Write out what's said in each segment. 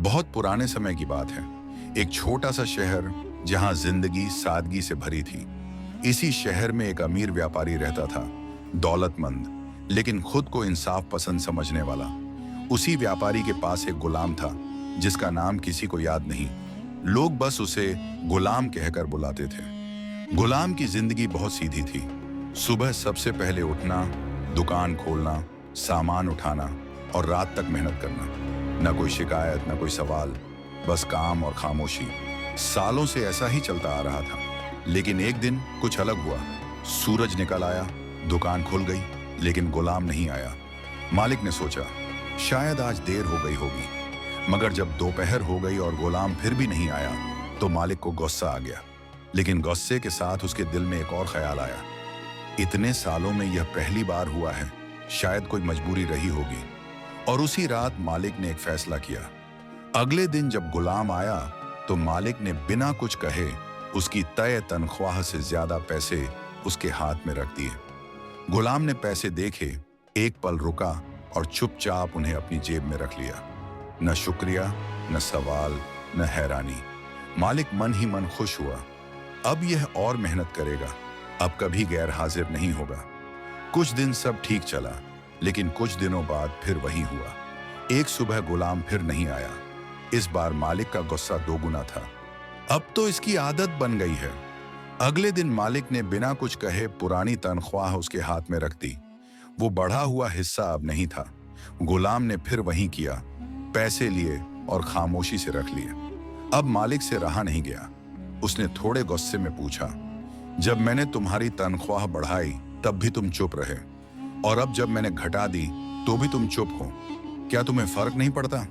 बहुत पुराने समय की बात है। एक छोटा सा शहर जहां जिंदगी सादगी से भरी थी। इसी शहर में एक अमीर व्यापारी रहता था, दौलतमंद लेकिन खुद को इंसाफ पसंद समझने वाला। उसी व्यापारी के पास एक गुलाम था जिसका नाम किसी को याद नहीं। लोग बस उसे गुलाम कहकर बुलाते थे। गुलाम की जिंदगी बहुत सीधी थी। सुबह सबसे पहले उठना, दुकान खोलना, सामान उठाना और रात तक मेहनत करना। न कोई शिकायत, न कोई सवाल, बस काम और खामोशी। सालों से ऐसा ही चलता आ रहा था। लेकिन एक दिन कुछ अलग हुआ। सूरज निकल आया, दुकान खुल गई, लेकिन गुलाम नहीं आया। मालिक ने सोचा शायद आज देर हो गई होगी। मगर जब दोपहर हो गई और गुलाम फिर भी नहीं आया तो मालिक को गुस्सा आ गया। लेकिन गुस्से के साथ उसके दिल में एक और ख्याल आया। इतने सालों में यह पहली बार हुआ है, शायद कोई मजबूरी रही होगी। और उसी रात मालिक ने एक फैसला किया। अगले दिन जब गुलाम आया तो मालिक ने बिना कुछ कहे उसकी तय तनख्वाह से ज्यादा पैसे उसके हाथ में रख दिए। गुलाम ने पैसे देखे, एक पल रुका और चुपचाप उन्हें अपनी जेब में रख लिया। न शुक्रिया, न सवाल, न हैरानी। मालिक मन ही मन खुश हुआ। अब यह और मेहनत करेगा, अब कभी गैर हाजिर नहीं होगा। कुछ दिन सब ठीक चला, लेकिन कुछ दिनों बाद फिर वही हुआ। एक सुबह गुलाम फिर नहीं आया। इस बार मालिक का गुस्सा दोगुना था। अब तो इसकी आदत बन गई है। अगले दिन मालिक ने बिना कुछ कहे पुरानी तनख्वाह उसके हाथ में रख दी। वो बढ़ा हुआ हिस्सा अब नहीं था। गुलाम ने फिर वही किया, पैसे लिए और खामोशी से रख लिए। अब मालिक से रहा नहीं गया। उसने थोड़े गुस्से में पूछा, जब मैंने तुम्हारी तनख्वाह बढ़ाई तब भी तुम चुप रहे, और अब जब मैंने घटा दी तो भी तुम चुप हो। क्या तुम्हें फर्क नहीं पड़ता?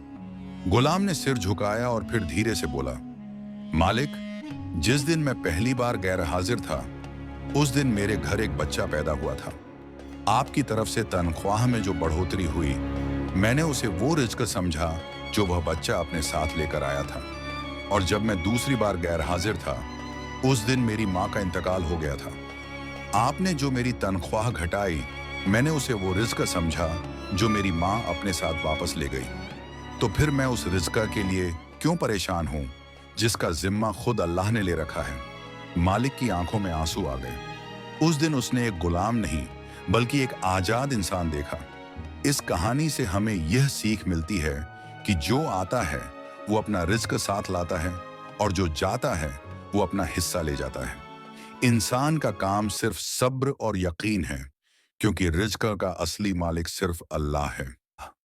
गुलाम ने सिर झुकाया और फिर धीरे से बोला, मालिक, जिस दिन मैं पहली बार गैर हाजिर था उस दिन मेरे घर एक बच्चा पैदा हुआ था। आपकी तरफ से तनख्वाह में जो बढ़ोतरी हुई, मैंने उसे वो रिज्क समझा जो वह बच्चा अपने साथ लेकर आया था। और जब मैं दूसरी बार गैर हाजिर था उस दिन मेरी माँ का इंतकाल हो गया था। आपने जो मेरी तनख्वाह घटाई, मैंने उसे वो रिज्क समझा जो मेरी माँ अपने साथ वापस ले गई। तो फिर मैं उस रिज्क के लिए क्यों परेशान हूँ जिसका जिम्मा खुद अल्लाह ने ले रखा है। मालिक की आंखों में आंसू आ गए। उस दिन उसने एक गुलाम नहीं बल्कि एक आजाद इंसान देखा। इस कहानी से हमें यह सीख मिलती है कि जो आता है वो अपना रिज्क साथ लाता है, और जो जाता है वो अपना हिस्सा ले जाता है। इंसान का काम सिर्फ सब्र और यकीन है, क्योंकि रिज्क का असली मालिक सिर्फ अल्लाह है।